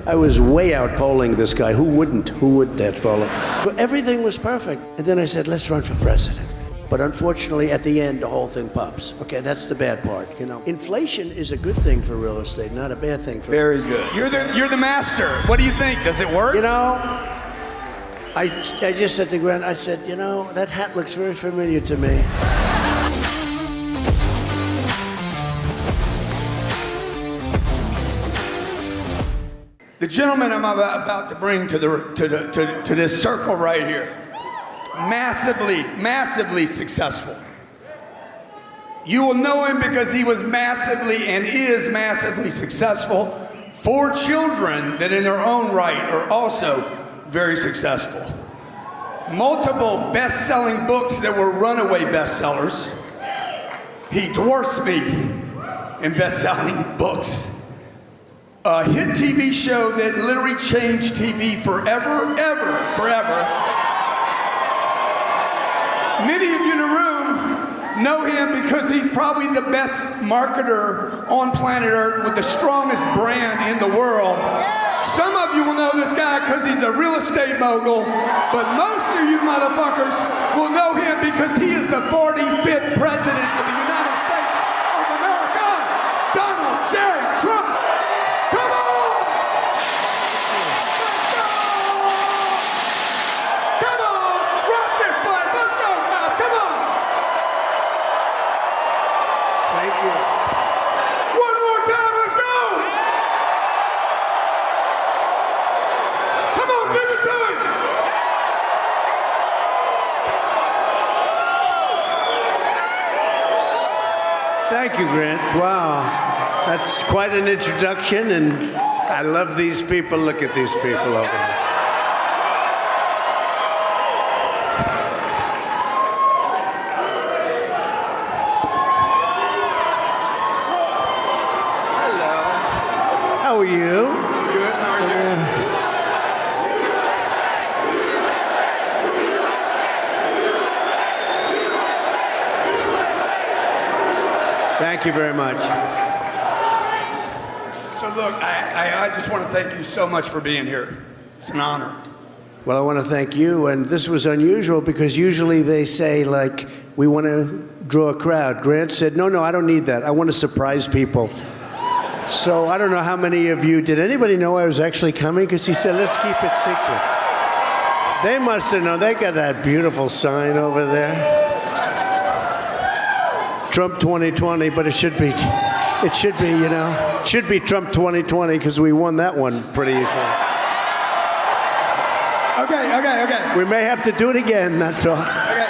I was way out polling this guy. Who wouldn't poll him? But everything was perfect. And then I said, let's run for president. But unfortunately, at the end, the whole thing pops. Okay, that's the bad part, you know. Inflation is a good thing for real estate, not a bad thing for... Very good. You're the master. What do you think? Does it work? You know, I just said to Grant, I said, you know, that hat looks very familiar to me. The gentleman I'm about to bring to this circle right here, massively successful. You will know him because he was massively and is massively successful. 4 children that in their own right are also very successful. Multiple best-selling books that were runaway bestsellers. He dwarfs me in best-selling books. A hit TV show that literally changed TV forever. Many of you in the room know him because he's probably the best marketer on planet Earth with the strongest brand in the world. Some of you will know this guy because he's a real estate mogul, but most of you motherfuckers will know him because he is the 45th president of the United States of America, Donald J. Trump. Come on! Let's go! Come on! Rock this place! Let's go, guys! Come on! Thank you. One more time, let's go! Come on, give it to him! Thank you, Grant. Wow. That's quite an introduction, and I love these people. Look at these people over there. Hello. How are you? Good, how are you? Thank you very much. So look, I just want to thank you so much for being here. It's an honor. Well, I want to thank you, and this was unusual because usually they say, like, we want to draw a crowd. Grant said, no, I don't need that. I want to surprise people. So I don't know how many of you, did anybody know I was actually coming? Because he said, let's keep it secret. They must have known. They got that beautiful sign over there. Trump 2020, but it should be, you know, it should be Trump 2020 because we won that one pretty easily. Okay. We may have to do it again, that's all. Okay.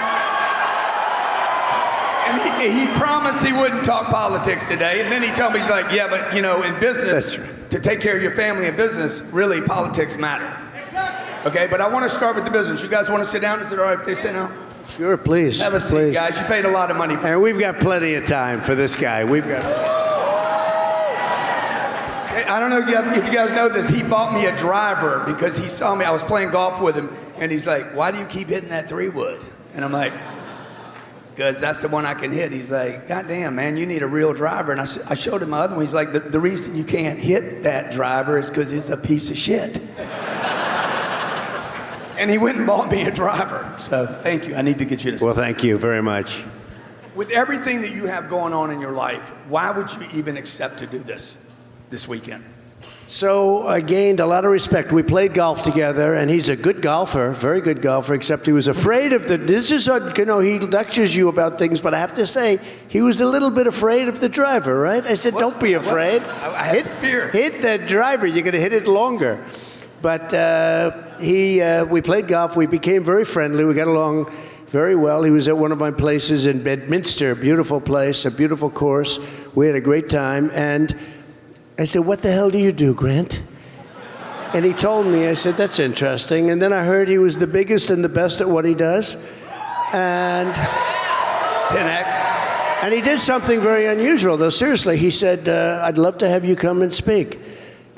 And he promised he wouldn't talk politics today, and then he told me, he's like, yeah, but, you know, in business, to take care of your family and business, really, politics matter. Okay, but I want to start with the business. You guys want to sit down? Is it all right if they sit down? Sure, please. Have a seat, guys. You paid a lot of money for it. And we've got plenty of time for this guy. We've got... I don't know if you guys know this. He bought me a driver because he saw me. I was playing golf with him, and he's like, why do you keep hitting that 3-wood? And I'm like, because that's the one I can hit. He's like, God damn, man, you need a real driver. And I showed him my other one. He's like, the reason you can't hit that driver is because it's a piece of shit. And he went and bought me a driver. So thank you. I need to get you this. Well, thank you very much. With everything that you have going on in your life, why would you even accept to do this weekend? So I gained a lot of respect. We played golf together, and he's a good golfer, very good golfer, except he was afraid of you know, he lectures you about things, but I have to say, he was a little bit afraid of the driver, right? I said, don't be afraid. I had some fear. Hit that driver. You're going to hit it longer. But we played golf. We became very friendly. We got along very well. He was at one of my places in Bedminster, a beautiful place, a beautiful course. We had a great time. And I said, what the hell do you do, Grant? And he told me. I said, that's interesting. And then I heard he was the biggest and the best at what he does. And 10X. And he did something very unusual, though. Seriously, he said, I'd love to have you come and speak.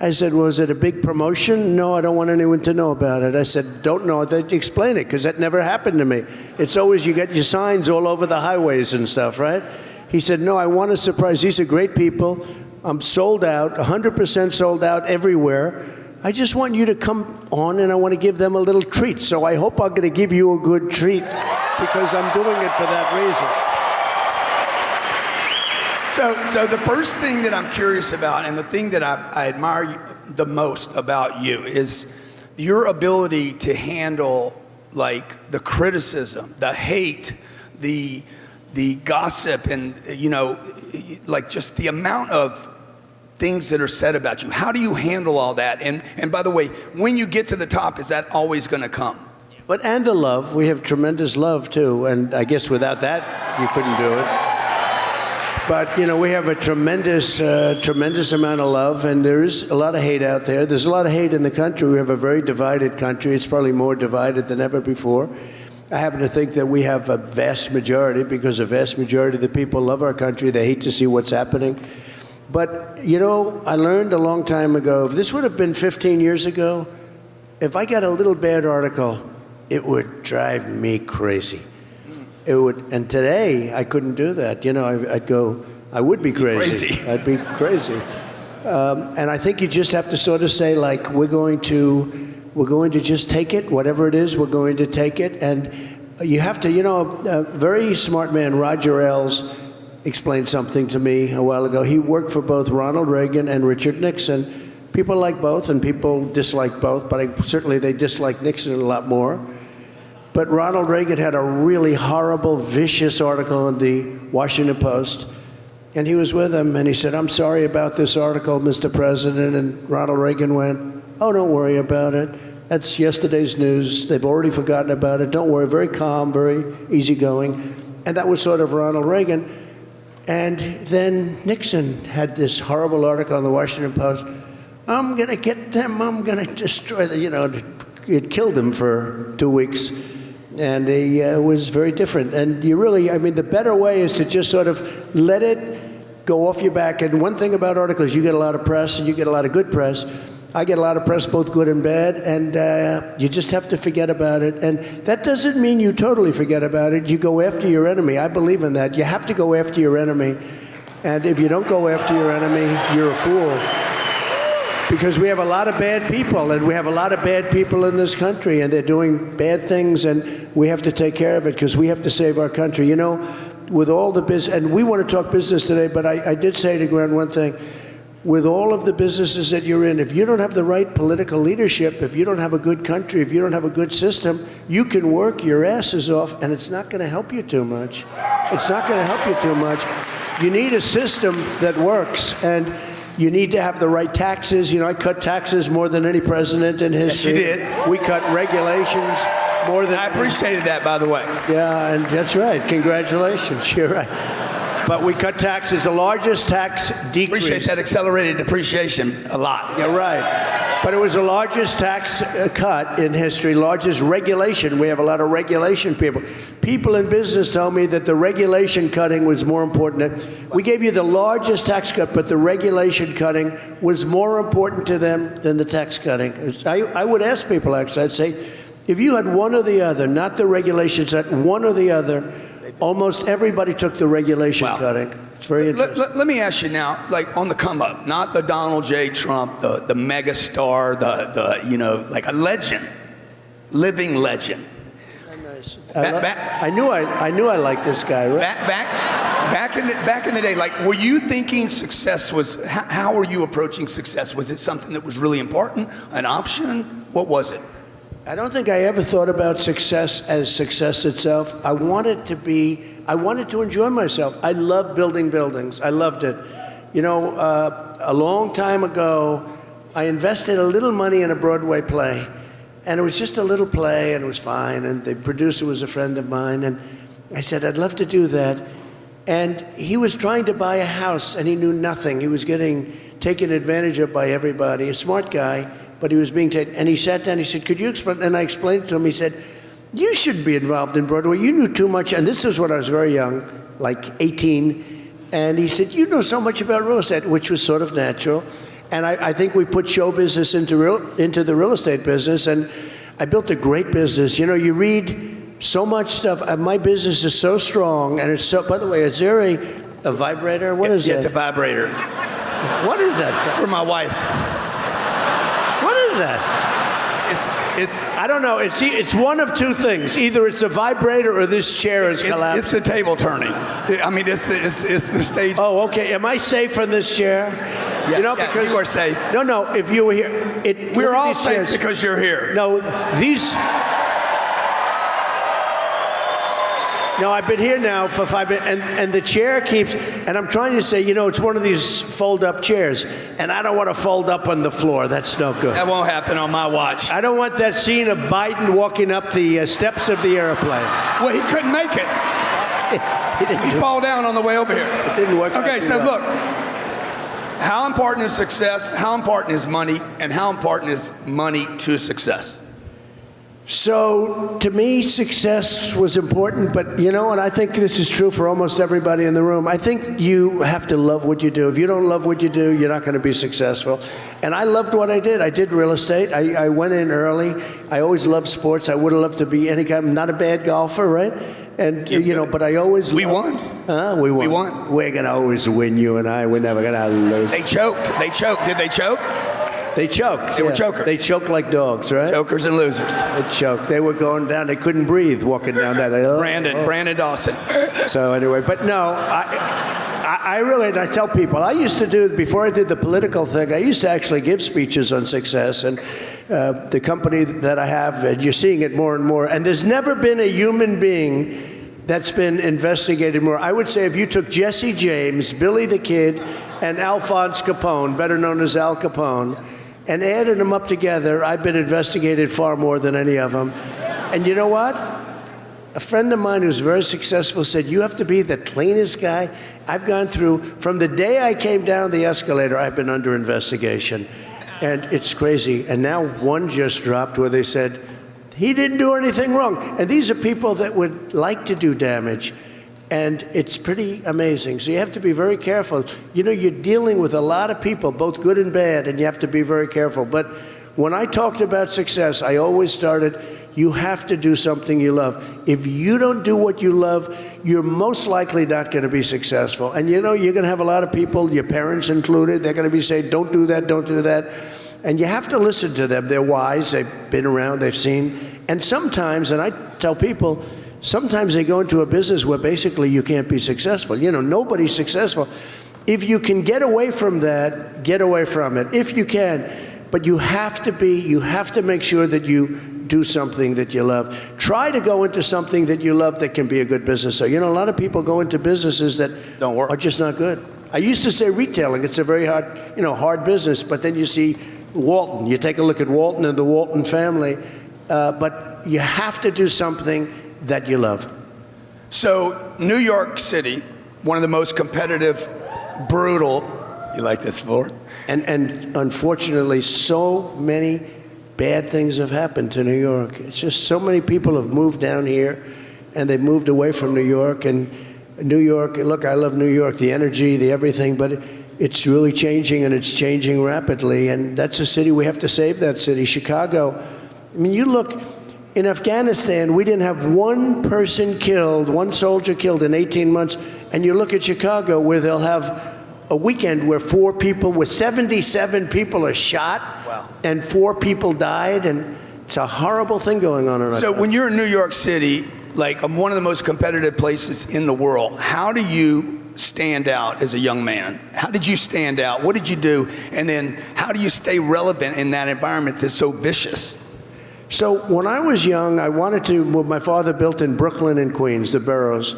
I said, was it a big promotion? No, I don't want anyone to know about it. I said, don't know. Explain it, because that never happened to me. It's always you get your signs all over the highways and stuff, right? He said, no, I want to surprise. These are great people. I'm sold out, 100% sold out everywhere. I just want you to come on and I want to give them a little treat. So I hope I'm going to give you a good treat because I'm doing it for that reason. So the first thing that I'm curious about, and the thing that I admire the most about you, is your ability to handle like the criticism, the hate, the gossip, and like just the amount of things that are said about you. How do you handle all that? And by the way, when you get to the top, is that always going to come? And the love. We have tremendous love too, and I guess without that you couldn't do it. But we have a tremendous amount of love, and there is a lot of hate out there. There's a lot of hate in the country. We have a very divided country. It's probably more divided than ever before. I happen to think that we have a vast majority, because a vast majority of the people love our country. They hate to see what's happening. But, I learned a long time ago, if this would have been 15 years ago, if I got a little bad article, it would drive me crazy. It would, and today I couldn't do that. I'd go, I would be crazy. I'd be crazy. And I think you just have to sort of say, like, we're going to just take it, whatever it is, we're going to take it. And you have to, a very smart man, Roger Ailes, explained something to me a while ago. He worked for both Ronald Reagan and Richard Nixon. People like both, and people dislike both, but certainly they dislike Nixon a lot more. But Ronald Reagan had a really horrible, vicious article in the Washington Post, and he was with him, and he said, "I'm sorry about this article, Mr. President," and Ronald Reagan went, "Oh, don't worry about it. That's yesterday's news. They've already forgotten about it. Don't worry." Very calm, very easygoing. And that was sort of Ronald Reagan. And then Nixon had this horrible article in the Washington Post. "I'm going to get them. I'm going to destroy them." It killed him for 2 weeks. And he was very different. And the better way is to just sort of let it go off your back. And one thing about articles, you get a lot of press and you get a lot of good press. I get a lot of press, both good and bad, and you just have to forget about it. And that doesn't mean you totally forget about it. You go after your enemy. I believe in that. You have to go after your enemy. And if you don't go after your enemy, you're a fool. Because we have a lot of bad people, and we have a lot of bad people in this country, and they're doing bad things, and we have to take care of it because we have to save our country. With all the business, and we want to talk business today, but I did say to Glenn one thing. With all of the businesses that you're in, if you don't have the right political leadership, if you don't have a good country, if you don't have a good system, you can work your asses off, and it's not going to help you too much. It's not going to help you too much. You need a system that works, and you need to have the right taxes. I cut taxes more than any president in history. Yes, you did. We cut regulations more than... I appreciated that, by the way. Yeah, and that's right. Congratulations. You're right. But we cut taxes, the largest tax decrease. Appreciate that accelerated depreciation a lot. You're right. But it was the largest tax cut in history, largest regulation. We have a lot of regulation people. People in business told me that the regulation cutting was more important. We gave you the largest tax cut, but the regulation cutting was more important to them than the tax cutting. I would ask people, actually, I'd say, if you had one or the other, not the regulations, that one or the other, almost everybody took the regulation cutting. It's very interesting. Let me ask you now, like on the come up, not the Donald J. Trump, the mega star, like a legend, living legend. Nice. I knew I liked this guy, right? Back in the day, like, were you thinking success was? How were you approaching success? Was it something that was really important, an option? What was it? I don't think I ever thought about success as success itself. I wanted to enjoy myself. I loved building buildings. I loved it. A long time ago, I invested a little money in a Broadway play. And it was just a little play, and it was fine. And the producer was a friend of mine. And I said, I'd love to do that. And he was trying to buy a house, and he knew nothing. He was getting taken advantage of by everybody. A smart guy. But he was being taken, and he sat down, he said, could you explain? And I explained it to him. He said, you shouldn't be involved in Broadway. You knew too much. And this was when I was very young, like 18. And he said, you know so much about real estate, which was sort of natural. And I think we put show business into the real estate business. And I built a great business. You read so much stuff. My business is so strong. And it's so, by the way, is there a vibrator? What is that? Yeah, it's a vibrator. What is that? It's for my wife. is that? It's I don't know. It's one of two things. Either it's a vibrator or this chair is collapsing. it's the table turning. I mean, it's the stage. Oh, okay. Am I safe from this chair? Yeah, you know, yeah, because you are safe. No. If you were here, We're all these safe chairs- because you're here. No, these. No, I've been here now for 5 minutes, and the chair keeps, and I'm trying to say, you know, it's one of these fold-up chairs, and I don't want to fold up on the floor. That's no good. That won't happen on my watch. I don't want that scene of Biden walking up the steps of the airplane. Well, he couldn't make it. He'd fall down on the way over here. It didn't work. Okay, so look. How important is success? How important is money? And how important is money to success? So, to me, success was important, but you know, and I think this is true for almost everybody in the room. I think you have to love what you do. If you don't love what you do, you're not going to be successful. And I loved what I did. I did real estate. I went in early. I always loved sports. I would have loved to be any kind. I'm not a bad golfer, right? And you know, but I always We won. We won. We won. We're gonna always win, you and I. We're never gonna lose. They choked. They choked. Did they choke? They choked. They were chokers. They choked like dogs, right? Chokers and losers. They choked. They were going down. They couldn't breathe walking down that. Brandon Dawson. So anyway, but no, I really, and I tell people, I used to do, before I did the political thing, I used to actually give speeches on success. And the company that I have, and you're seeing it more and more. And there's never been a human being that's been investigated more. I would say if you took Jesse James, Billy the Kid, and Alphonse Capone, better known as Al Capone, and added them up together, I've been investigated far more than any of them. And you know what? A friend of mine who's very successful said, you have to be the cleanest guy. I've gone through, from the day I came down the escalator, I've been under investigation. And it's crazy. And now one just dropped where they said, he didn't do anything wrong. And these are people that would like to do damage. And it's pretty amazing. So you have to be very careful. You know, you're dealing with a lot of people, both good and bad, and you have to be very careful. But when I talked about success, I always started, you have to do something you love. If you don't do what you love, you're most likely not going to be successful. And you know, you're going to have a lot of people, your parents included, they're going to be saying, don't do that, don't do that. And you have to listen to them. They're wise, they've been around, they've seen. And sometimes, and I tell people, sometimes they go into a business where basically you can't be successful. You know, nobody's successful. If you can get away from that, get away from it, if you can. But you have to make sure that you do something that you love. Try to go into something that you love that can be a good business. So, you know, a lot of people go into businesses that don't work, are just not good. I used to say retailing, it's a very hard business, but then you see Walton. You take a look at Walton and the Walton family, but you have to do something that you love. So, New York City, one of the most competitive, brutal, you like this, Ford? And unfortunately, so many bad things have happened to New York. It's just so many people have moved down here, and they've moved away from New York. And New York, look, I love New York, the energy, the everything, but it's really changing, and it's changing rapidly. And that's a city, we have to save that city. Chicago, I mean, you look, in Afghanistan, we didn't have one person killed, one soldier killed in 18 months. And you look at Chicago, where they'll have a weekend where 77 people are shot, wow, and 4 people died, and it's a horrible thing going on in our country. When you're in New York City, like one of the most competitive places in the world, how do you stand out as a young man? How did you stand out? What did you do? And then how do you stay relevant in that environment that's so vicious? So when I was young, I wanted to, well, my father built in Brooklyn and Queens, the boroughs,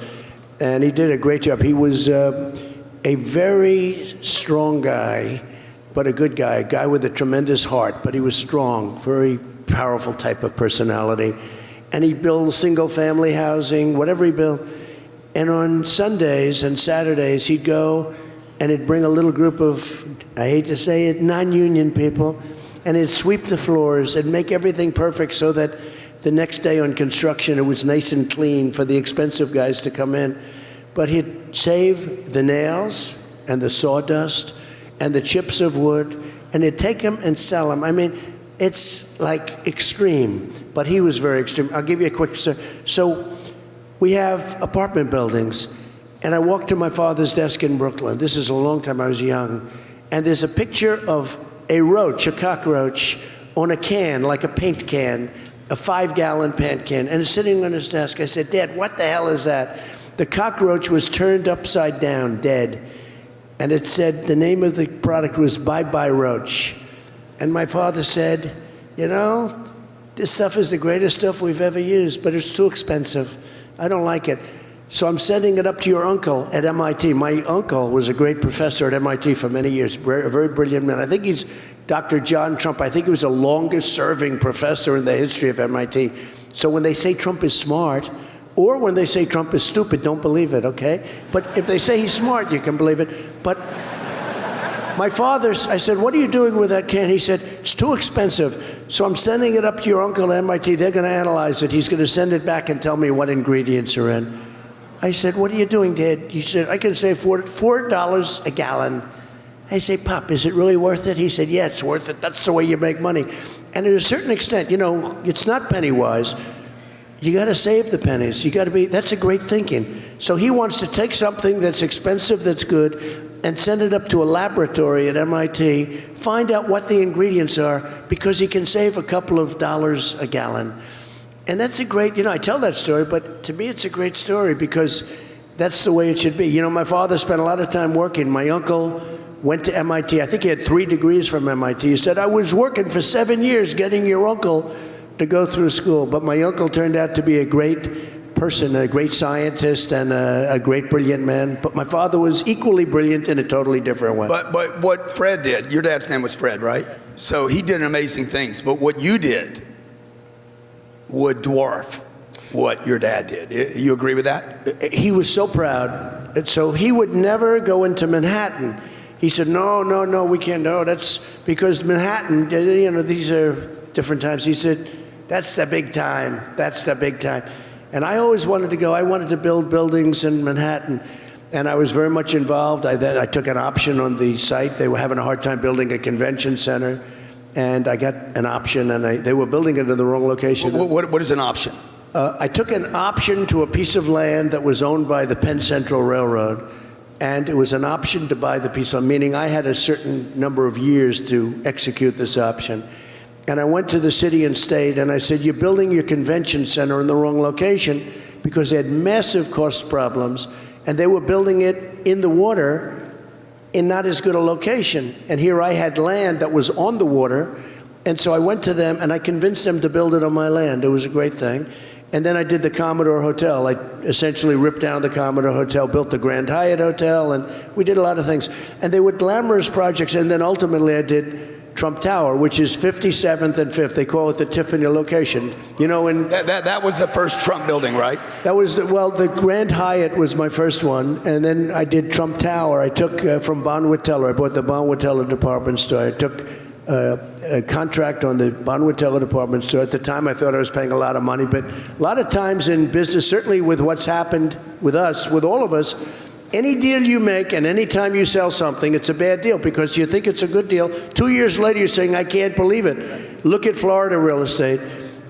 and he did a great job. He was a very strong guy, but a good guy, a guy with a tremendous heart, but he was strong, very powerful type of personality. And he built single-family housing, whatever he built. And on Sundays and Saturdays, he'd go and he'd bring a little group of, I hate to say it, non-union people, and he'd sweep the floors and make everything perfect so that the next day on construction, it was nice and clean for the expensive guys to come in. But he'd save the nails and the sawdust and the chips of wood, and he'd take them and sell them. I mean, it's like extreme, but he was very extreme. I'll give you a quick story. So we have apartment buildings, and I walked to my father's desk in Brooklyn. This is a long time, I was young. And there's a picture of a roach, a cockroach, on a can, like a paint can, a 5-gallon paint can, and it's sitting on his desk. I said, Dad, what the hell is that? The cockroach was turned upside down, dead. And it said, the name of the product was Bye Bye Roach. And my father said, you know, this stuff is the greatest stuff we've ever used, but it's too expensive. I don't like it. So I'm sending it up to your uncle at MIT. My uncle was a great professor at MIT for many years, a very brilliant man. I think he's Dr. John Trump. I think he was the longest serving professor in the history of MIT. So when they say Trump is smart, or when they say Trump is stupid, don't believe it, okay? But if they say he's smart, you can believe it. But my father, I said, what are you doing with that can? He said, it's too expensive. So I'm sending it up to your uncle at MIT. They're going to analyze it. He's going to send it back and tell me what ingredients are in. I said, what are you doing, Dad? He said, I can save $4 a gallon. I say, Pop, is it really worth it? He said, yeah, it's worth it. That's the way you make money. And to a certain extent, you know, it's not penny wise. You got to save the pennies. You got to be, that's a great thinking. So he wants to take something that's expensive, that's good, and send it up to a laboratory at MIT, find out what the ingredients are, because he can save a couple of dollars a gallon. And that's a great, you know, I tell that story, but to me it's a great story because that's the way it should be. You know, my father spent a lot of time working. My uncle went to MIT. I think he had 3 degrees from MIT. He said, I was working for 7 years getting your uncle to go through school. But my uncle turned out to be a great person, a great scientist, and a great, brilliant man. But my father was equally brilliant in a totally different way. But what Fred did, your dad's name was Fred, right? So he did amazing things. But what you did would dwarf what your dad did. You agree with that? He was so proud. And so he would never go into Manhattan. He said, no, we can't. No, that's because Manhattan, you know, these are different times. He said, that's the big time. That's the big time. And I always wanted to go. I wanted to build buildings in Manhattan. And I was very much involved. I took an option on the site. They were having a hard time building a convention center. And I got an option, and they were building it in the wrong location. What is an option? I took an option to a piece of land that was owned by the Penn Central Railroad, and it was an option to buy the piece of land, meaning I had a certain number of years to execute this option. And I went to the city and state, and I said, you're building your convention center in the wrong location because they had massive cost problems, and they were building it in the water in not as good a location. And here I had land that was on the water, and so I went to them and I convinced them to build it on my land. It was a great thing. And then I did the Commodore Hotel. I essentially ripped down the Commodore Hotel, built the Grand Hyatt Hotel, and we did a lot of things. And they were glamorous projects, and then ultimately I did Trump Tower, which is 57th and 5th. They call it the Tiffany location. You know, and that was the first Trump building, right? That was, the Grand Hyatt was my first one, and then I did Trump Tower. I took from Bonwit Teller. I bought the Bonwit Teller department store. I took a contract on the Bonwit Teller department store. At the time, I thought I was paying a lot of money, but a lot of times in business, certainly with what's happened with us, with all of us, any deal you make and any time you sell something, it's a bad deal because you think it's a good deal. 2 years later, you're saying, I can't believe it. Look at Florida real estate.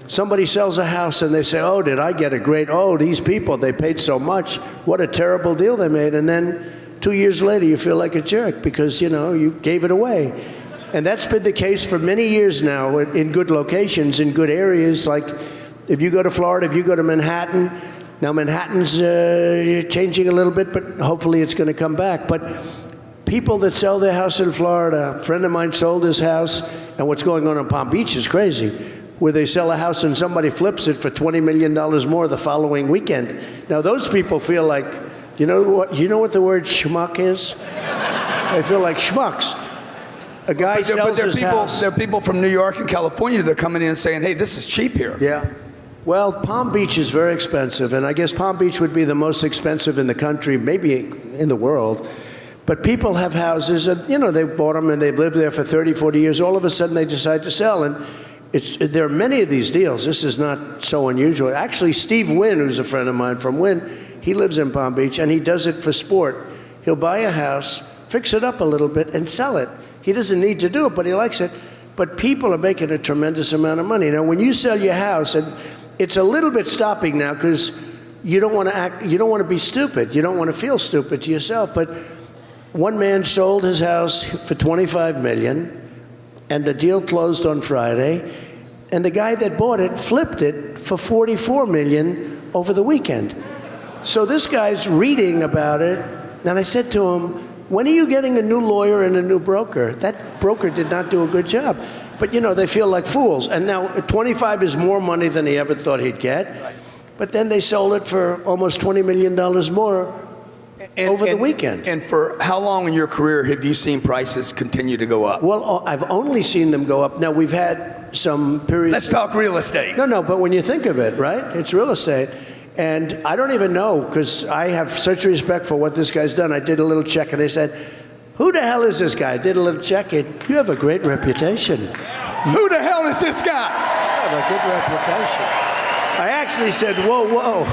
Somebody sells a house and they say, oh, did I get a great, oh, these people, they paid so much. What a terrible deal they made. And then 2 years later, you feel like a jerk because, you know, you gave it away. And that's been the case for many years now in good locations, in good areas. Like if you go to Florida, if you go to Manhattan, now Manhattan's changing a little bit, but hopefully it's going to come back. But people that sell their house in Florida, a friend of mine sold his house, and what's going on in Palm Beach is crazy, where they sell a house and somebody flips it for $20 million more the following weekend. Now those people feel like, you know what the word schmuck is? They feel like schmucks. A guy sells his house. There are people from New York and California that are coming in and saying, hey, this is cheap here. Yeah. Well, Palm Beach is very expensive, and I guess Palm Beach would be the most expensive in the country, maybe in the world. But people have houses, and, you know, they bought them and they've lived there for 30, 40 years. All of a sudden, they decide to sell, and there are many of these deals. This is not so unusual. Actually, Steve Wynn, who's a friend of mine from Wynn, he lives in Palm Beach, and he does it for sport. He'll buy a house, fix it up a little bit, and sell it. He doesn't need to do it, but he likes it. But people are making a tremendous amount of money. Now, when you sell your house, and it's a little bit stopping now because you don't want to be stupid. You don't want to feel stupid to yourself. But one man sold his house for $25 million. and the deal closed on Friday, and the guy that bought it flipped it for $44 million over the weekend. So this guy's reading about it, and I said to him, when are you getting a new lawyer and a new broker? That broker did not do a good job. But, you know, they feel like fools. And now 25 is more money than he ever thought he'd get. But then they sold it for almost $20 million more over the weekend. And for how long in your career have you seen prices continue to go up? Well, I've only seen them go up. Now, we've had some periods. Let's talk real estate. No, but when you think of it, right, it's real estate. And I don't even know, because I have such respect for what this guy's done. I did a little check, and they said, who the hell is this guy? I did a little check, and you have a great reputation. Who the hell is this guy? You have a good reputation. I actually said, whoa.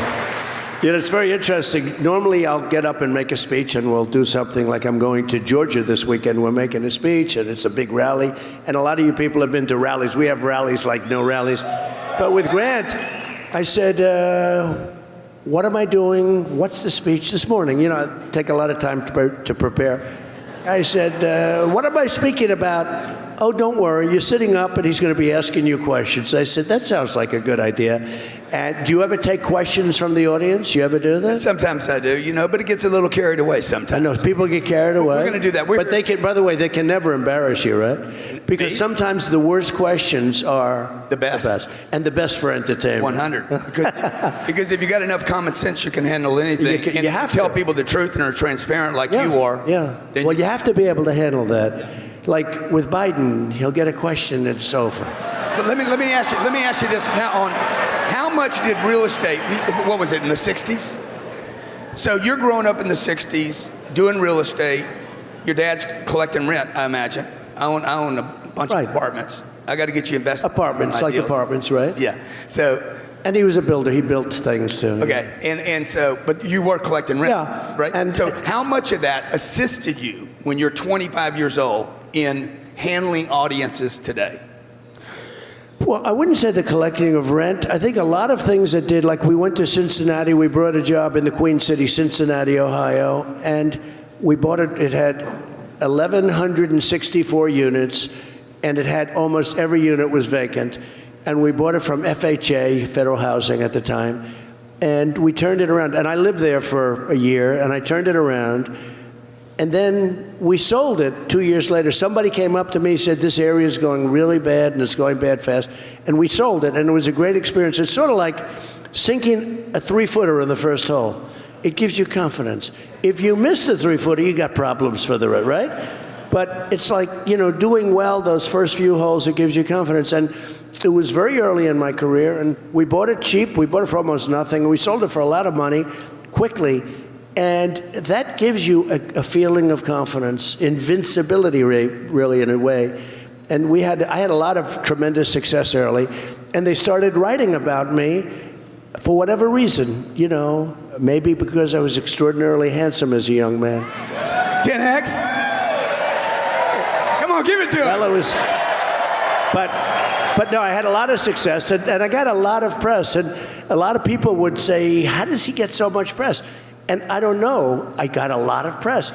You know, it's very interesting. Normally, I'll get up and make a speech, and we'll do something like I'm going to Georgia this weekend. We're making a speech, and it's a big rally. And a lot of you people have been to rallies. We have rallies like no rallies. But with Grant, I said, what am I doing? What's the speech this morning? You know, I take a lot of time to prepare. I said, what am I speaking about? Oh, don't worry, you're sitting up and he's going to be asking you questions. I said, that sounds like a good idea. And do you ever take questions from the audience? You ever do that? Sometimes I do, you know, but it gets a little carried away sometimes. I know, people get carried away. We're going to do that. But they can, by the way, they can never embarrass you, right? Because sometimes the worst questions are the best. And the best for entertainment. 100. Because if you got enough common sense, you can handle anything. You have to tell people the truth and are transparent like you are. Yeah. Well, you have to be able to handle that. Like with Biden, he'll get a question and it's over. But let me ask you this now. On how much did real estate? What was it in the '60s? So you're growing up in the '60s doing real estate. Your dad's collecting rent, I imagine. I own a bunch of apartments. I got to get you invested. Apartments, like deals. apartments, right? Yeah. So. And he was a builder. He built things too. Okay. And so, but you were collecting rent, right? And so how much of that assisted you when you're 25 years old in handling audiences today? Well, I wouldn't say the collecting of rent. I think a lot of things that did, like we went to Cincinnati. We brought a job in the Queen City, Cincinnati, Ohio, and we bought it. It had 1,164 units, and it had almost every unit was vacant. And we bought it from FHA, Federal Housing at the time, and we turned it around. And I lived there for a year, and I turned it around. And then we sold it 2 years later. Somebody came up to me and said, this area is going really bad, and it's going bad fast. And we sold it, and it was a great experience. It's sort of like sinking a three-footer in the first hole. It gives you confidence. If you miss the three-footer, you got problems for the rest, right? But it's like, you know, doing well those first few holes, it gives you confidence. And it was very early in my career, and we bought it cheap. We bought it for almost nothing. We sold it for a lot of money quickly. And that gives you a feeling of confidence, invincibility, really, in a way. And I had a lot of tremendous success early. And they started writing about me for whatever reason, you know, maybe because I was extraordinarily handsome as a young man. 10X? Come on, give it to him. Well, it was, but no, I had a lot of success, and I got a lot of press, and a lot of people would say, how does he get so much press? And I don't know, I got a lot of press.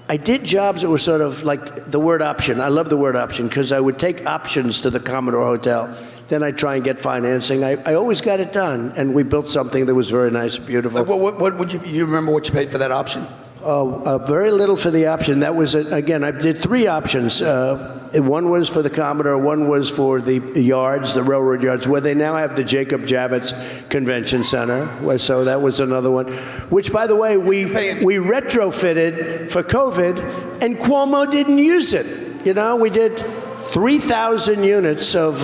I did jobs that were sort of like the word option. I love the word option because I would take options to the Commodore Hotel. Then I'd try and get financing. I always got it done, and we built something that was very nice and beautiful. What would you remember what you paid for that option? Very little for the option. That was, again, I did three options. One was for the Commodore, one was for the yards, the railroad yards, where they now have the Jacob Javits Convention Center. So that was another one, which, by the way, we retrofitted for COVID, and Cuomo didn't use it. You know, we did 3,000 units of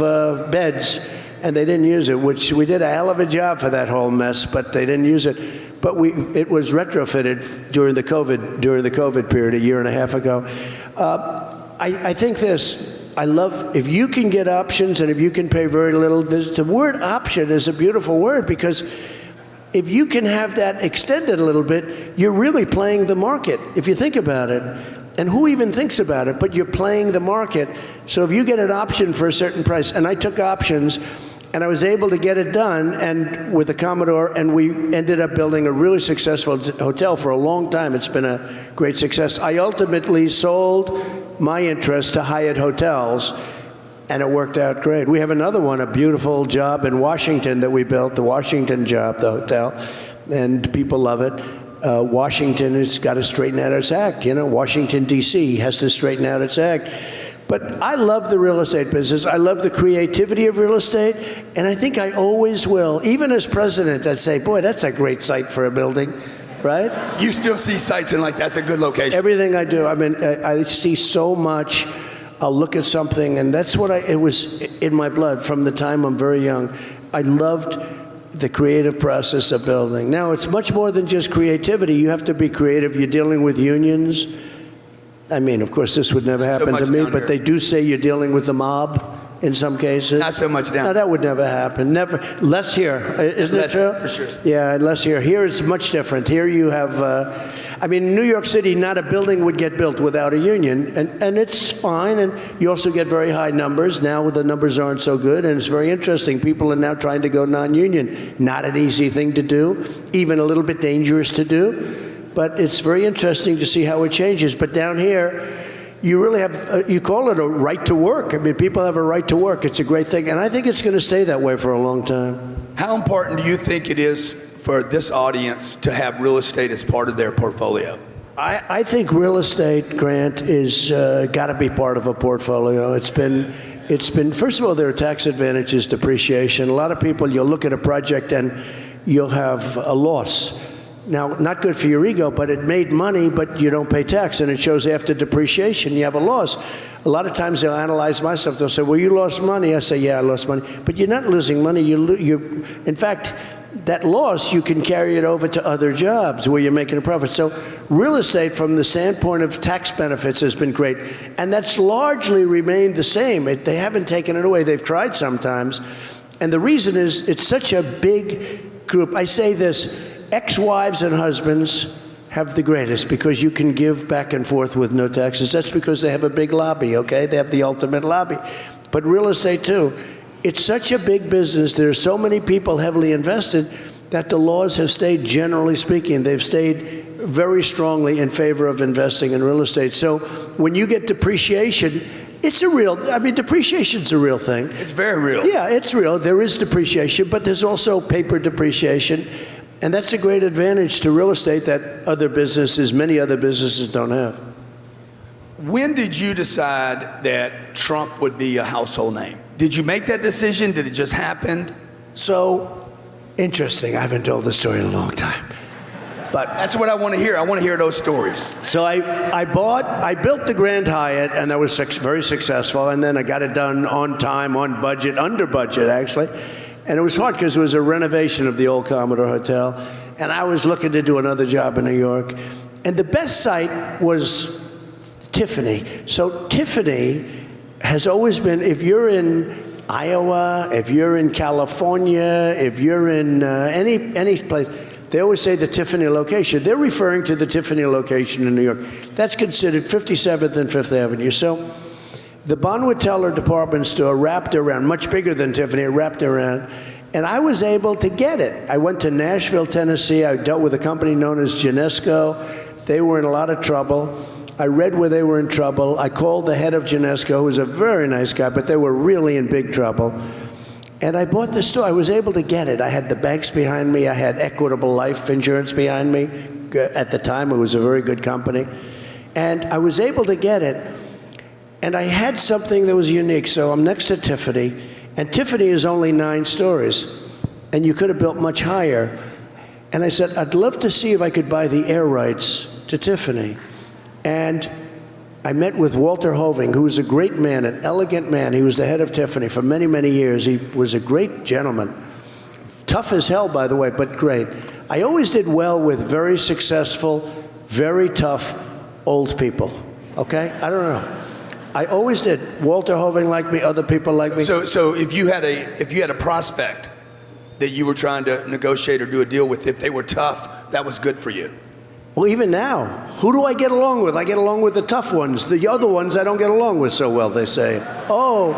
beds, and they didn't use it, which we did a hell of a job for that whole mess, but they didn't use it. But it was retrofitted during the COVID period, a year and a half ago. I think this. I love if you can get options and if you can pay very little. The word option is a beautiful word because if you can have that extended a little bit, you're really playing the market. If you think about it, and who even thinks about it? But you're playing the market. So if you get an option for a certain price, and I took options. And I was able to get it done, and with the Commodore, and we ended up building a really successful hotel for a long time. It's been a great success. I ultimately sold my interest to Hyatt Hotels, and it worked out great. We have another one, a beautiful job in Washington that we built, the Washington job, the hotel, and people love it. Washington has got to straighten out its act. You know, Washington, D.C. has to straighten out its act. But I love the real estate business. I love the creativity of real estate, and I think I always will. Even as president, I'd say, boy, that's a great site for a building, right? You still see sites and like, that's a good location. Everything I do, I mean, I see so much. I'll look at something, and that's what it was in my blood from the time I'm very young. I loved the creative process of building. Now, it's much more than just creativity. You have to be creative. You're dealing with unions. I mean, of course, this would never happen to me, but they do say you're dealing with the mob in some cases. Not so much down. No, that would never happen. Never. Less here, isn't it true? For sure. Yeah, less here. Here it's much different. Here you have, I mean, in New York City, not a building would get built without a union, and it's fine, and you also get very high numbers. Now the numbers aren't so good, and it's very interesting. People are now trying to go non-union. Not an easy thing to do, even a little bit dangerous to do, but it's very interesting to see how it changes. But down here, you really have, you call it a right to work. I mean, people have a right to work. It's a great thing, and I think it's going to stay that way for a long time. How important do you think it is for this audience to have real estate as part of their portfolio? I think real estate, Grant, is got to be part of a portfolio. It's been, first of all, there are tax advantages, depreciation. A lot of people, you'll look at a project and you'll have a loss. Now, not good for your ego, but it made money, but you don't pay tax, and it shows after depreciation you have a loss. A lot of times they'll analyze my stuff. They'll say, well, you lost money. I say, yeah, I lost money. But you're not losing money. In fact, that loss, you can carry it over to other jobs where you're making a profit. So real estate, from the standpoint of tax benefits, has been great. And that's largely remained the same. They haven't taken it away. They've tried sometimes. And the reason is it's such a big group. I say this, ex-wives and husbands have the greatest because you can give back and forth with no taxes. That's because they have a big lobby, okay? They have the ultimate lobby. But real estate, too. It's such a big business. There are so many people heavily invested that the laws have stayed, generally speaking, they've stayed very strongly in favor of investing in real estate. So when you get depreciation, it's a real, I mean, depreciation's a real thing. It's very real. Yeah, it's real. There is depreciation, but there's also paper depreciation. And that's a great advantage to real estate that other businesses, many other businesses don't have. When did you decide that Trump would be a household name? Did you make that decision? Did it just happen? So, interesting. I haven't told the story in a long time. But that's what I want to hear. I want to hear those stories. So I built the Grand Hyatt, and that was very successful. And then I got it done on time, on budget, under budget, actually. And it was hard because it was a renovation of the old Commodore Hotel. And I was looking to do another job in New York. And the best site was Tiffany. So Tiffany has always been, if you're in Iowa, if you're in California, if you're in any place, they always say the Tiffany location. They're referring to the Tiffany location in New York. That's considered 57th and 5th Avenue. So the Bonwit Teller department store wrapped around, much bigger than Tiffany, it wrapped around, and I was able to get it. I went to Nashville, Tennessee. I dealt with a company known as Genesco. They were in a lot of trouble. I read where they were in trouble. I called the head of Genesco, who was a very nice guy, but they were really in big trouble. And I bought the store. I was able to get it. I had the banks behind me. I had Equitable Life Insurance behind me. At the time, it was a very good company. And I was able to get it. And I had something that was unique. So I'm next to Tiffany. And Tiffany is only 9 stories. And you could have built much higher. And I said, I'd love to see if I could buy the air rights to Tiffany. And I met with Walter Hoving, who was a great man, an elegant man. He was the head of Tiffany for many, many years. He was a great gentleman. Tough as hell, by the way, but great. I always did well with very successful, very tough old people, okay? I don't know. I always did. Walter Hoving liked me, other people liked me. So if you had a prospect that you were trying to negotiate or do a deal with, if they were tough, that was good for you. Well, even now, who do I get along with? I get along with the tough ones. The other ones I don't get along with so well, they say. Oh,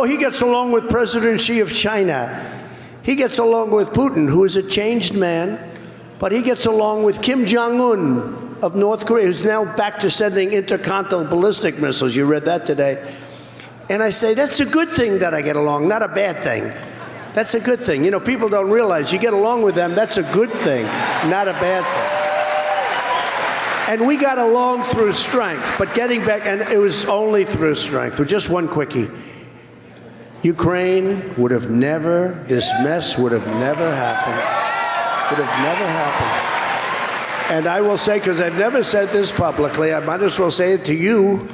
he gets along with presidency of China. He gets along with Putin, who is a changed man, but he gets along with Kim Jong-un of North Korea, who's now back to sending intercontinental ballistic missiles. You read that today. And I say, that's a good thing that I get along, not a bad thing. That's a good thing. You know, people don't realize you get along with them, that's a good thing, not a bad thing. And we got along through strength, but getting back, and it was only through strength. With just one quickie. Ukraine would have never, this mess would have never happened. Would have never happened. And I will say, because I've never said this publicly, I might as well say it to you,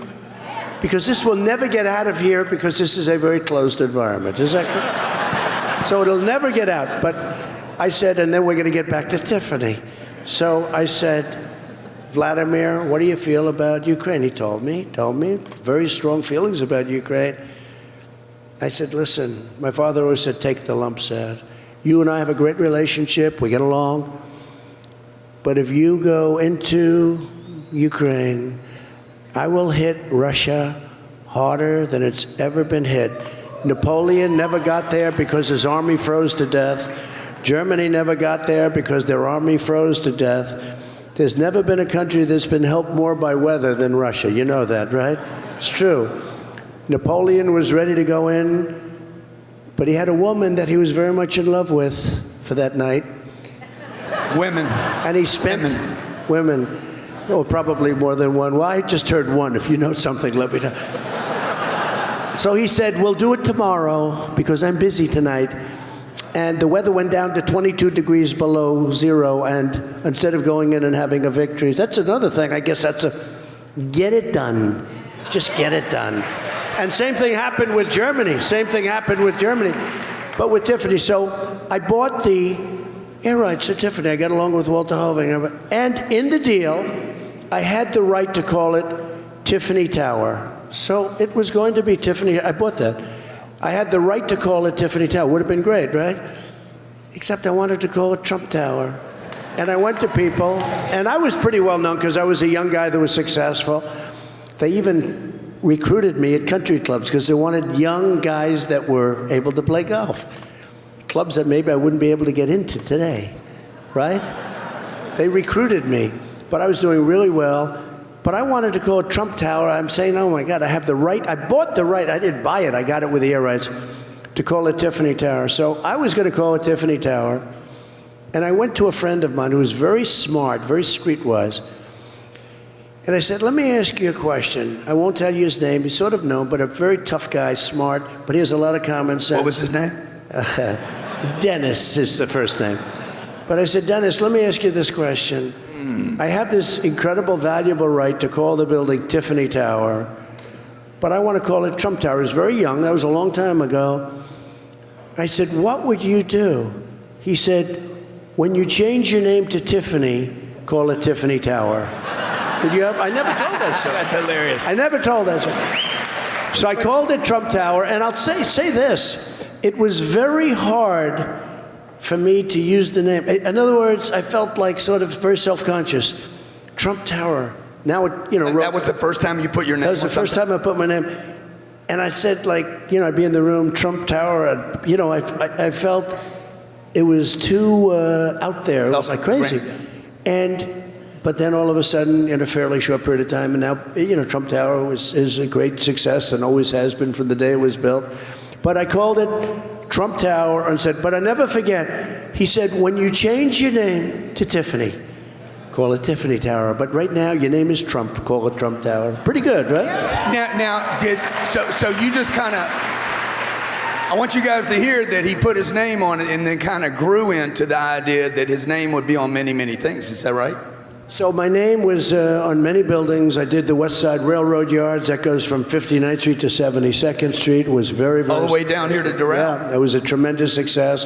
because this will never get out of here, because this is a very closed environment. Is that correct? So it'll never get out. But I said, and then we're going to get back to Tiffany. So I said, Vladimir, what do you feel about Ukraine? He told me very strong feelings about Ukraine. I said, listen, my father always said, take the lumps out. You and I have a great relationship. We get along. But if you go into Ukraine, I will hit Russia harder than it's ever been hit. Napoleon never got there because his army froze to death. Germany never got there because their army froze to death. There's never been a country that's been helped more by weather than Russia. You know that, right? It's true. Napoleon was ready to go in, but he had a woman that he was very much in love with for that night. Women. And he spent women. Oh, probably more than one. Well, I just heard one. If you know something, let me know. So he said, we'll do it tomorrow because I'm busy tonight. And the weather went down to 22 degrees below zero, and instead of going in and having a victory, that's another thing. I guess that's get it done. Just get it done. And same thing happened with Germany. But with Tiffany. So I bought the air rights to Tiffany. I got along with Walter Hoving. And in the deal, I had the right to call it Tiffany Tower. So it was going to be Tiffany. I bought that. I had the right to call it Tiffany Tower. Would have been great, right? Except I wanted to call it Trump Tower. And I went to people, and I was pretty well known because I was a young guy that was successful. They even recruited me at country clubs because they wanted young guys that were able to play golf. Clubs that maybe I wouldn't be able to get into today, right? They recruited me, but I was doing really well. But I wanted to call it Trump Tower. I'm saying, oh my God, I have the right. I bought the right. I didn't buy it. I got it with the air rights to call it Tiffany Tower. So I was going to call it Tiffany Tower. And I went to a friend of mine who was very smart, very streetwise. And I said, let me ask you a question. I won't tell you his name. He's sort of known, but a very tough guy, smart, but he has a lot of common sense. What was his name? Dennis is the first name. But I said, Dennis, let me ask you this question. I have this incredible, valuable right to call the building Tiffany Tower, but I want to call it Trump Tower. I was very young. That was a long time ago. I said, what would you do? He said, when you change your name to Tiffany, call it Tiffany Tower. Did you have? I never told that story. That's hilarious. I never told that story. So I called it Trump Tower, and I'll say this. It was very hard for me to use the name. In other words, I felt like sort of very self-conscious. Trump Tower. Now, that was the first time you put your name. That was the first time I put my name. And I said, I'd be in the room, Trump Tower. I felt it was too out there. It was like crazy. But then all of a sudden, in a fairly short period of time, and now, Trump Tower is a great success and always has been from the day it was built. But I called it Trump Tower and said, but I never forget, he said, when you change your name to Tiffany, call it Tiffany Tower. But right now, your name is Trump, call it Trump Tower. Pretty good, right? So you just kind of, I want you guys to hear that he put his name on it and then kind of grew into the idea that his name would be on many, many things. Is that right? So my name was on many buildings. I did the West Side Railroad Yards. That goes from 59th Street to 72nd Street. It was very, very... All the way down here to Doral. Yeah, it was a tremendous success.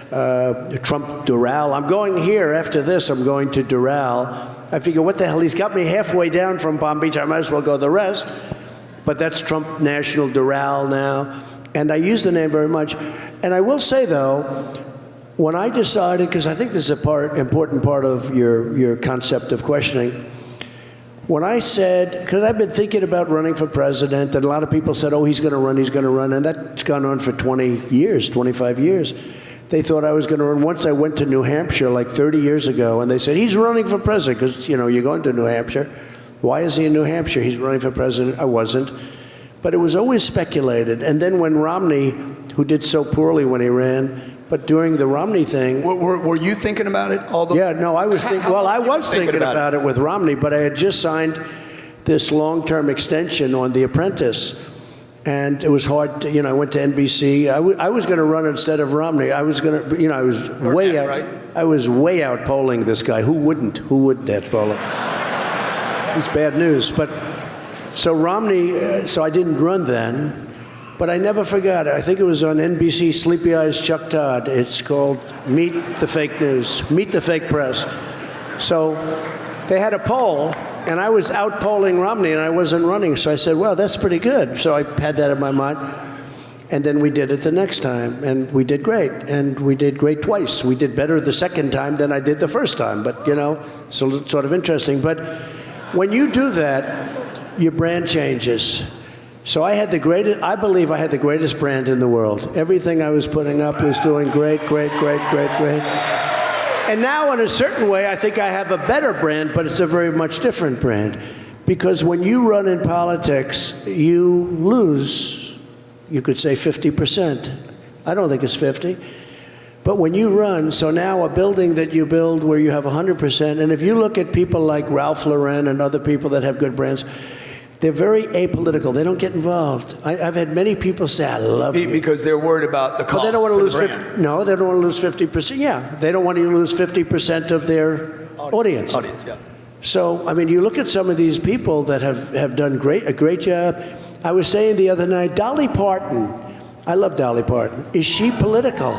Trump Doral. I'm going here after this. I'm going to Doral. I figure, what the hell? He's got me halfway down from Palm Beach. I might as well go the rest. But that's Trump National Doral now. And I use the name very much. And I will say, though, when I decided, because I think this is an important part of your concept of questioning, when I said, because I've been thinking about running for president, and a lot of people said, oh, he's going to run, and that's gone on for 20 years, 25 years. They thought I was going to run. Once I went to New Hampshire like 30 years ago, and they said, he's running for president, because, you're going to New Hampshire. Why is he in New Hampshire? He's running for president. I wasn't. But it was always speculated. And then when Romney, who did so poorly when he ran, but during the Romney thing... Were you thinking about it? Yeah, no, I was thinking... Well, I was thinking about it with Romney, but I had just signed this long-term extension on The Apprentice. And it was hard to, I went to NBC. I was going to run instead of Romney. I was going to, I was way out. Right? I was way out polling this guy. Who wouldn't out-poll him? It's bad news. But so Romney, so I didn't run then, but I never forgot. I think it was on NBC, Sleepy Eyes Chuck Todd. It's called Meet the Fake News, Meet the Fake Press. So they had a poll, and I was out polling Romney, and I wasn't running. So I said, well, that's pretty good. So I had that in my mind. And then we did it the next time, and we did great. And we did great twice. We did better the second time than I did the first time. But, so it's sort of interesting. But when you do that, your brand changes. So I believe I had the greatest brand in the world. Everything I was putting up was doing great. And now, in a certain way, I think I have a better brand, but it's a very much different brand. Because when you run in politics, you lose, you could say 50%. I don't think it's 50. But when you run, so now a building that you build where you have 100%, and if you look at people like Ralph Lauren and other people that have good brands, they're very apolitical. They don't get involved. I've had many people say, I love you. Because they're worried about the cost. But they don't want to lose the 50. No, they don't want to lose 50%. Yeah, they don't want to lose 50% of their audience. Yeah. So, I mean, you look at some of these people that have done a great job. I was saying the other night, Dolly Parton, I love Dolly Parton. Is she political?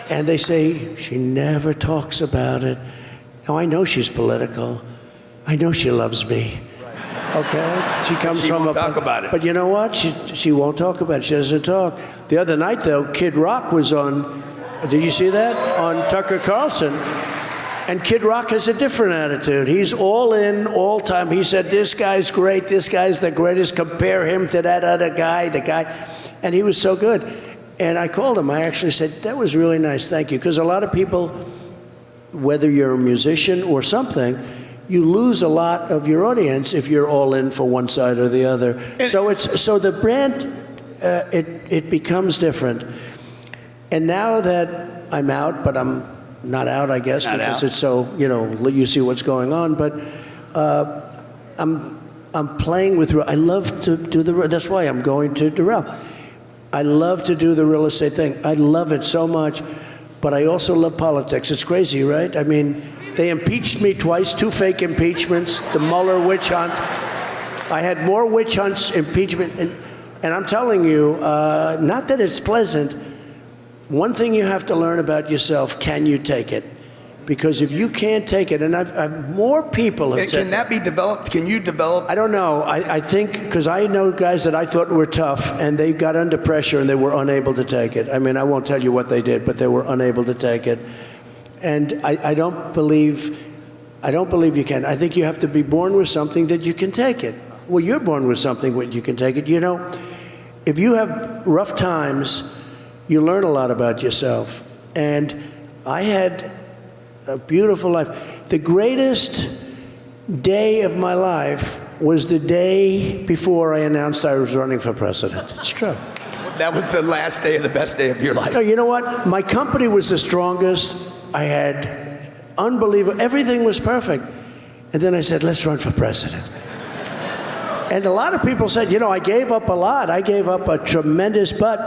And they say, she never talks about it. Now, I know she's political. I know she loves me. Okay, she comes from won't talk about it. But you know what? She won't talk about it. She doesn't talk. The other night, though, Kid Rock was on. Did you see that on Tucker Carlson? And Kid Rock has a different attitude. He's all in, all time. He said, "This guy's great. This guy's the greatest. Compare him to that other guy, the guy," and he was so good. And I called him. I actually said, "That was really nice. Thank you." Because a lot of people, whether you're a musician or something, you lose a lot of your audience if you're all in for one side or the other. So the brand, it becomes different. And now that I'm out, but I'm not out, I guess, because it's so, you see what's going on. But I'm playing with. I love to do that's why I'm going to Durrell. I love to do the real estate thing. I love it so much, but I also love politics. It's crazy, right? I mean, they impeached me twice, 2 fake impeachments, the Mueller witch hunt. I had more witch hunts, impeachment, and I'm telling you, not that it's pleasant. One thing you have to learn about yourself: can you take it? Because if you can't take it, and I've more people have said. Can that be developed? Can you develop? I don't know. I think, because I know guys that I thought were tough, and they got under pressure and they were unable to take it. I mean, I won't tell you what they did, but they were unable to take it. And I don't believe you can. I think you have to be born with something that you can take it. Well, you're born with something that you can take it. If you have rough times, you learn a lot about yourself. And I had a beautiful life. The greatest day of my life was the day before I announced I was running for president. It's true. That was the last day of the best day of your life. No, you know what? My company was the strongest. I had unbelievable, everything was perfect. And then I said, let's run for president. And a lot of people said, I gave up a lot. I gave up a tremendous, but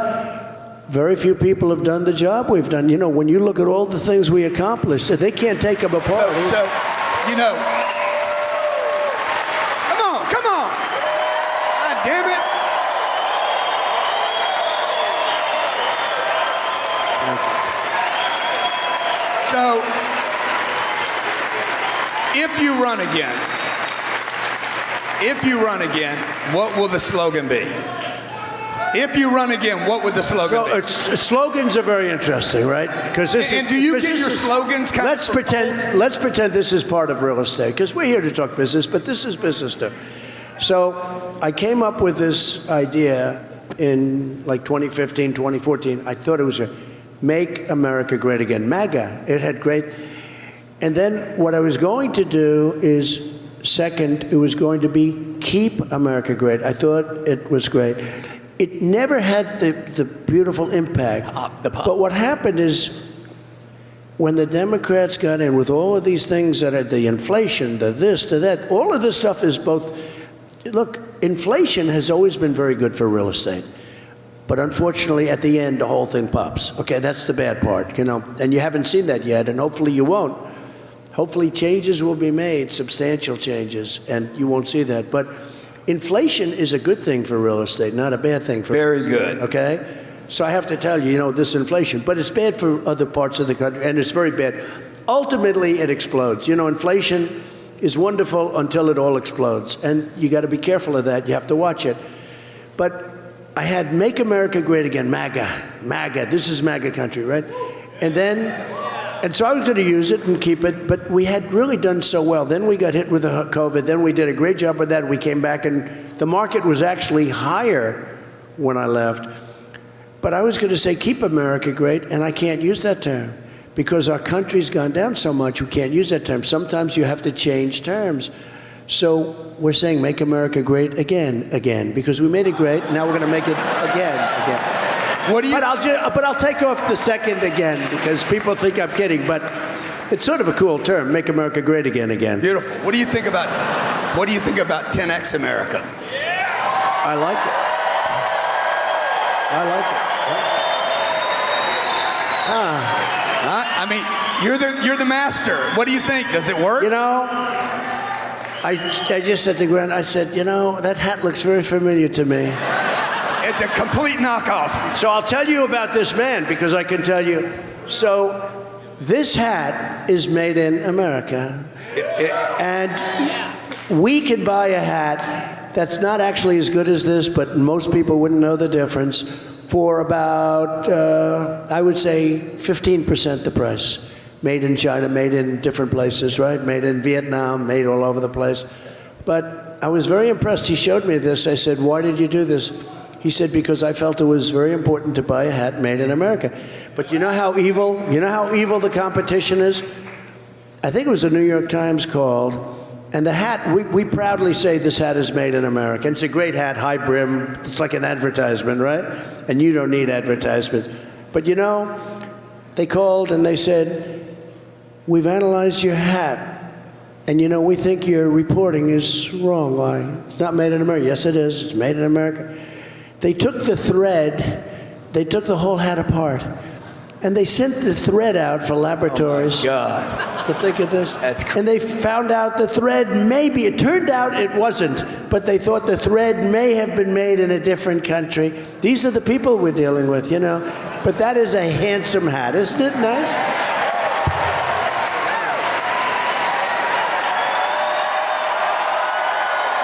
very few people have done the job we've done. When you look at all the things we accomplished, they can't take them apart. Come on. God damn it. So, if you run again, what will the slogan be? If you run again, what would the slogan be? Slogans are very interesting, right? And do you get your slogans kind Let's pretend this is part of real estate, because we're here to talk business, but this is business too. So I came up with this idea in like 2015, 2014. I thought it was Make America Great Again, MAGA. It had great. And then what I was going to do is Second, it was going to be keep America great. I thought it was great. It never had the beautiful impact. But what happened is when the Democrats got in with all of these things that are the inflation, the this, the that, all of this stuff is both. Look, inflation has always been very good for real estate. But unfortunately, at the end, the whole thing pops. Okay, that's the bad part, and you haven't seen that yet, and hopefully you won't. Hopefully changes will be made, substantial changes, and you won't see that. But inflation is a good thing for real estate, not a bad thing for Very good. Okay? So I have to tell you, this inflation, but it's bad for other parts of the country, and it's very bad. Ultimately, it explodes. Inflation is wonderful until it all explodes, and you got to be careful of that. You have to watch it. But I had Make America Great Again, MAGA. This is MAGA country, right? And so I was going to use it and keep it, but we had really done so well. Then we got hit with the COVID. Then we did a great job with that. We came back, and the market was actually higher when I left. But I was going to say keep America great, and I can't use that term because our country's gone down so much, we can't use that term. Sometimes you have to change terms. So we're saying make America great again, because we made it great. Now we're going to make it again. What do you? But I'll take off the second again because people think I'm kidding. But it's sort of a cool term, make America great again. Beautiful. What do you think about 10X America? I like it. I mean, you're the master. What do you think? Does it work? I just said to Grant, I said, that hat looks very familiar to me. It's a complete knockoff. So I'll tell you about this man because I can tell you. So this hat is made in America. And we can buy a hat that's not actually as good as this, but most people wouldn't know the difference, for about, I would say, 15% the price. Made in China, made in different places, right? Made in Vietnam, made all over the place. But I was very impressed. He showed me this. I said, why did you do this? He said, because I felt it was very important to buy a hat made in America. But you know how evil the competition is? I think it was the New York Times called, and the hat, we proudly say this hat is made in America. And it's a great hat, high brim. It's like an advertisement, right? And you don't need advertisements. But they called and they said, we've analyzed your hat, and we think your reporting is wrong. Why? It's not made in America. Yes, it is. It's made in America. They took the thread, they took the whole hat apart, and they sent the thread out for laboratories. Oh my God. To think of this. That's crazy. And they found out the thread it turned out it wasn't, but they thought the thread may have been made in a different country. These are the people we're dealing with, But that is a handsome hat, isn't it nice?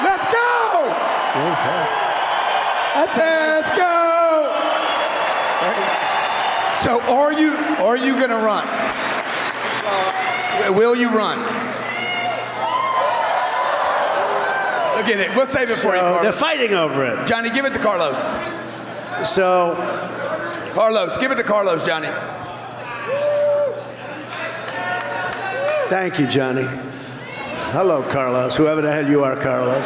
Let's go! Let's go! So are you going to run? Will you run? Look at it. We'll save it for you, Carlos. They're fighting over it. Johnny, give it to Carlos. So, Carlos, give it to Carlos, Johnny. thank you, Johnny. Hello, Carlos. Whoever the hell you are, Carlos.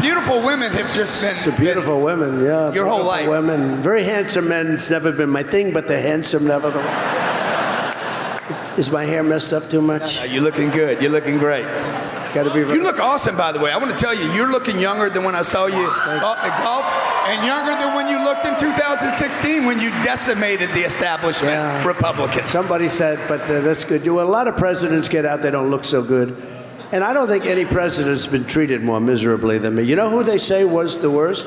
Beautiful women have just been... So beautiful women, yeah. Your whole life. Women. Very handsome men. It's never been my thing, but they're handsome nevertheless. Is my hair messed up too much? You're looking good. You're looking great. Got to be. You look awesome, by the way. I want to tell you, you're looking younger than when I saw you at golf, and younger than when you looked in 2016 when you decimated the establishment Republicans. Somebody said, but that's good. A lot of presidents get out, they don't look so good. And I don't think any president's been treated more miserably than me. You know who they say was the worst?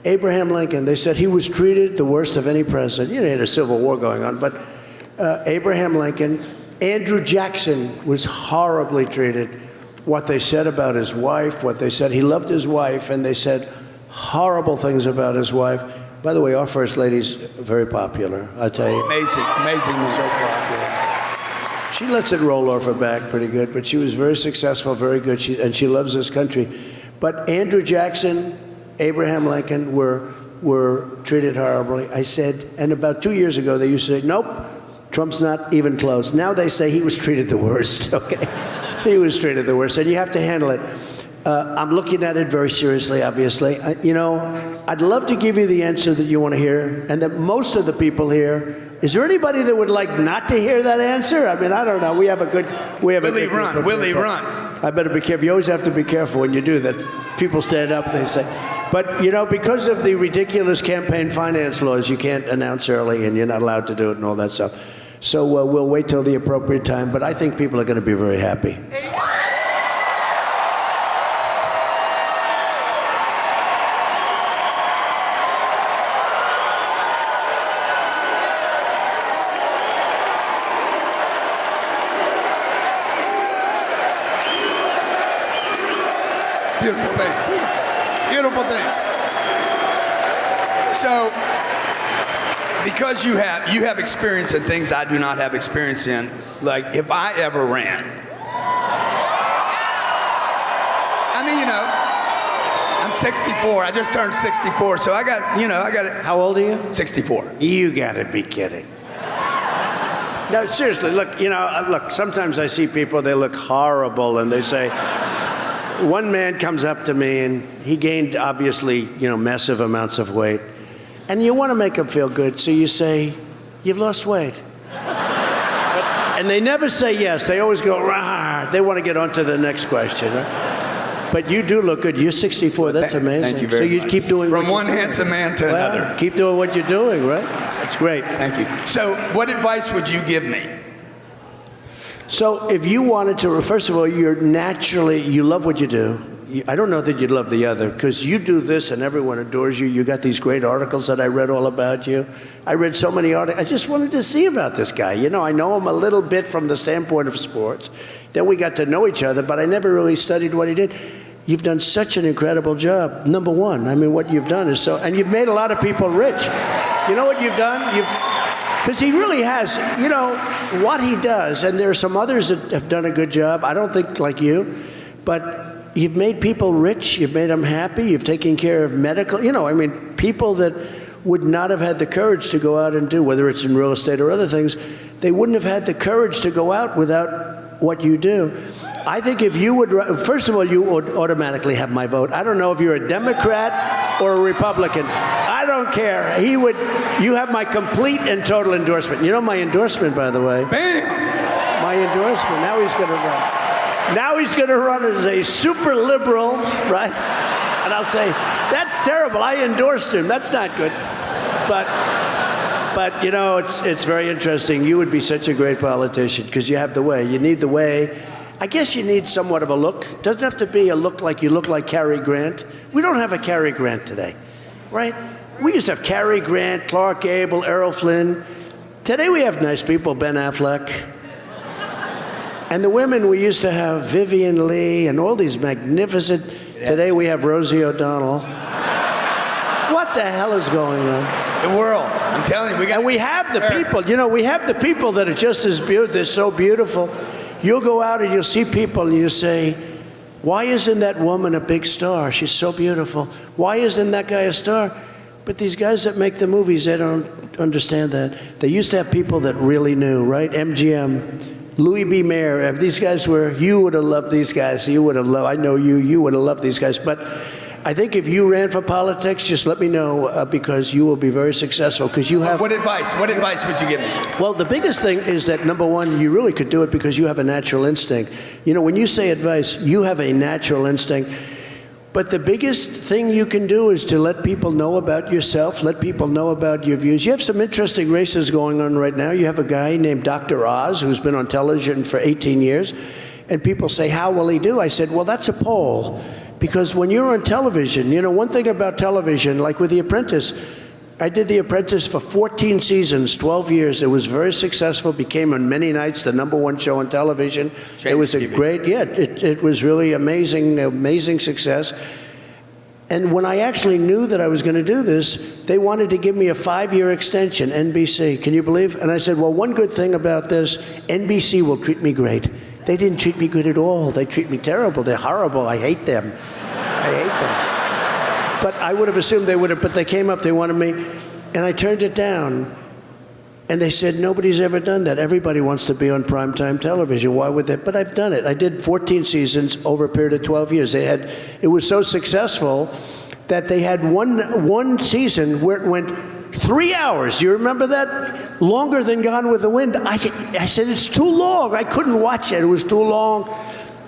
Abraham Lincoln. They said he was treated the worst of any president. He had a civil war going on, but Abraham Lincoln. Andrew Jackson was horribly treated. What they said about his wife, what they said, he loved his wife, and they said horrible things about his wife. By the way, our First Lady's very popular, I tell you. Amazing, amazing. So popular. She lets it roll off her back pretty good, but she was very successful, very good, and she loves this country. But Andrew Jackson, Abraham Lincoln were treated horribly. I said, and about 2 years ago, they used to say, nope, Trump's not even close. Now they say he was treated the worst, okay? He was treated the worst, and you have to handle it. I'm looking at it very seriously, obviously. I'd love to give you the answer that you want to hear, and that most of the people here. Is there anybody that would like not to hear that answer? I mean, I don't know. We have a good. Willie, run. Willie, run. I better be careful. You always have to be careful when you do that. People stand up and they say. But, because of the ridiculous campaign finance laws, you can't announce early and you're not allowed to do it and all that stuff. So we'll wait till the appropriate time. But I think people are going to be very happy. Beautiful thing. Beautiful thing. So, because you have experience in things I do not have experience in, like if I ever ran. I mean, I'm 64. I just turned 64, so I got it. How old are you? 64. You gotta be kidding. No, seriously, look, sometimes I see people, they look horrible, and they say, one man comes up to me, and he gained, obviously, massive amounts of weight. And you want to make him feel good, so you say, you've lost weight. And they never say yes. They always go, rah. They want to get on to the next question. Right? But you do look good. You're 64. That's amazing. Thank you very much. So you keep doing From one handsome man to another. Keep doing what you're doing, right? That's great. Thank you. So what advice would you give me? So if you wanted to, first of all, you love what you do. I don't know that you'd love the other, because you do this and everyone adores you. You got these great articles that I read all about you. I read so many articles. I just wanted to see about this guy. I know him a little bit from the standpoint of sports. Then we got to know each other, but I never really studied what he did. You've done such an incredible job. Number one, I mean, what you've done is and you've made a lot of people rich. You know what you've done? Because he really has, what he does, and there are some others that have done a good job, I don't think like you, but you've made people rich, you've made them happy, you've taken care of medical, people that would not have had the courage to go out and do, whether it's in real estate or other things, they wouldn't have had the courage to go out without what you do. I think if you would, first of all, you would automatically have my vote. I don't know if you're a Democrat or a Republican. I don't care. You have my complete and total endorsement. You know my endorsement, by the way? Bam! My endorsement. Now he's going to run. Now he's going to run as a super liberal, right? And I'll say, that's terrible. I endorsed him. That's not good. But it's very interesting. You would be such a great politician because you have the way. You need the way. I guess you need somewhat of a look. It doesn't have to be a look like you look like Cary Grant. We don't have a Cary Grant today, right? We used to have Cary Grant, Clark Gable, Errol Flynn. Today we have nice people, Ben Affleck. And the women, we used to have Vivian Leigh and all these magnificent. Today we have Rosie O'Donnell. What the hell is going on? The world. I'm telling you, we have the people. We have the people that are just as beautiful. They're so beautiful. You'll go out and you'll see people and you say, why isn't that woman a big star? She's so beautiful. Why isn't that guy a star? But these guys that make the movies, they don't understand that. They used to have people that really knew, right? MGM, Louis B. Mayer. These guys you would have loved these guys. You would have loved, I know you would have loved these guys. But I think if you ran for politics, just let me know because you will be very successful because you have... What advice would you give me? Well, the biggest thing is that, number one, you really could do it because you have a natural instinct. When you say advice, you have a natural instinct. But the biggest thing you can do is to let people know about yourself, let people know about your views. You have some interesting races going on right now. You have a guy named Dr. Oz who's been on television for 18 years. And people say, how will he do? I said, well, that's a poll. Because when you're on television, one thing about television, like with The Apprentice, I did The Apprentice for 14 seasons, 12 years. It was very successful, became on many nights the #1 show on television. It was a great, it was really amazing success. And when I actually knew that I was going to do this, they wanted to give me a 5-year extension, NBC. Can you believe? And I said, well, one good thing about this, NBC will treat me great. They didn't treat me good at all. They treat me terrible. They're horrible. I hate them. But I would have assumed they would have, but they came up, they wanted me, and I turned it down. And they said, nobody's ever done that. Everybody wants to be on primetime television. Why would they? But I've done it. I did 14 seasons over a period of 12 years. It was so successful that they had one season where it went 3 hours. You remember that? Longer than Gone with the Wind. I said, it's too long. I couldn't watch it. It was too long.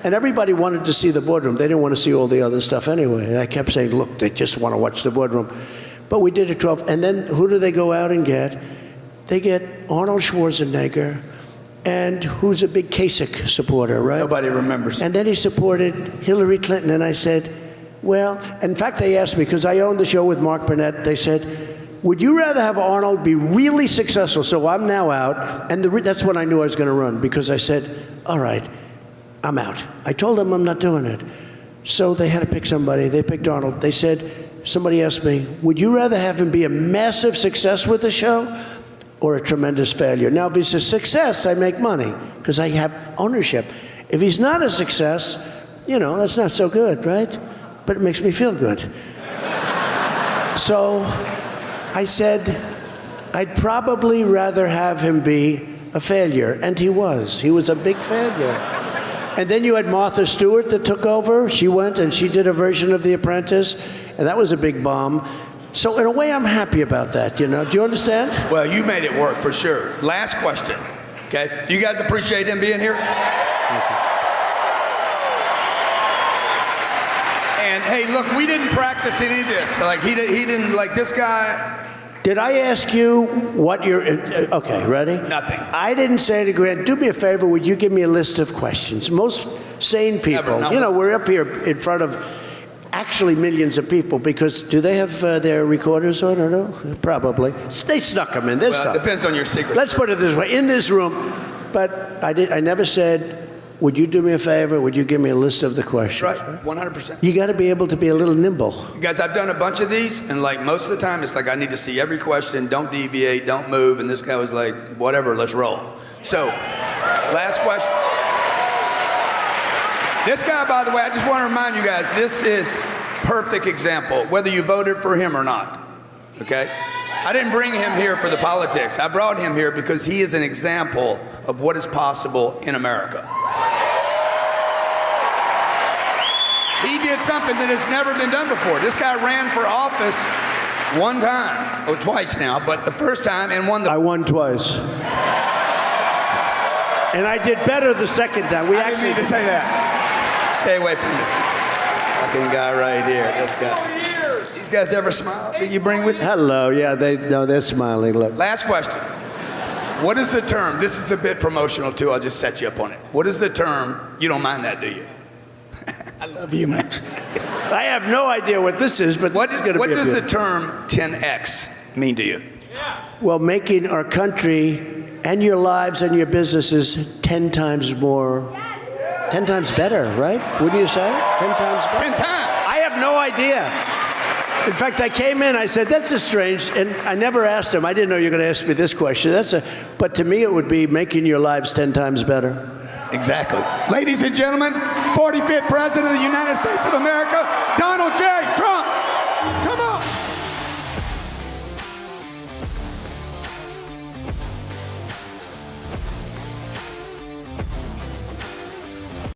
And everybody wanted to see the boardroom. They didn't want to see all the other stuff anyway. And I kept saying, look, they just want to watch the boardroom. But we did it 12. And then who do they go out and get? They get Arnold Schwarzenegger, and who's a big Kasich supporter, right? Nobody remembers. And then he supported Hillary Clinton. And I said, well, in fact, they asked me, because I owned the show with Mark Burnett, they said, would you rather have Arnold be really successful? So I'm now out. And that's when I knew I was going to run, because I said, all right, I'm out. I told them I'm not doing it. So they had to pick somebody. They picked Arnold. They said, somebody asked me, would you rather have him be a massive success with the show or a tremendous failure? Now, if he's a success, I make money because I have ownership. If he's not a success, that's not so good, right? But it makes me feel good. So I said, I'd probably rather have him be a failure. And he was. He was a big failure. And then you had Martha Stewart that took over. She went and she did a version of The Apprentice, and that was a big bomb. So in a way, I'm happy about that, Do you understand? Well, you made it work for sure. Last question, okay? Do you guys appreciate him being here? Thank you. And hey, look, we didn't practice any of this. Like he didn't like this guy. Did I ask you what you're... Okay, ready? Nothing. I didn't say to Grant, do me a favor, would you give me a list of questions? Most sane people, we're up here in front of actually millions of people, because do they have their recorders on or no? Probably. They snuck them in. Well, it depends on your secret. Let's put it this way, in this room, but I never said, would you do me a favor? Would you give me a list of the questions? Right, 100%. You got to be able to be a little nimble. Guys, I've done a bunch of these, and like most of the time, it's like I need to see every question, don't deviate, don't move, and this guy was like, whatever, let's roll. So, last question. This guy, by the way, I just want to remind you guys, this is perfect example, whether you voted for him or not, okay? I didn't bring him here for the politics. I brought him here because he is an example of what is possible in America. He did something that has never been done before. This guy ran for office one time, or twice now, but the first time and won the... I won twice. And I did better the second time. I didn't need to say that. Stay away from me. Fucking guy right here, this guy. These guys ever smile that you bring with you? Hello, yeah, they're smiling, look. Last question. What is the term, this is a bit promotional too, I'll just set you up on it. What is the term, you don't mind that, do you? I love you, man. I have no idea what this is, but what does the term 10X mean to you? Well, making our country and your lives and your businesses 10 times more, 10 times better, right? Wouldn't you say? 10 times better? 10 times. I have no idea. In fact, I came in, I said, that's a strange, and I never asked him. I didn't know you were going to ask me this question. But to me, it would be making your lives 10 times better. Exactly. Ladies and gentlemen, 45th President of the United States of America, Donald J. Trump.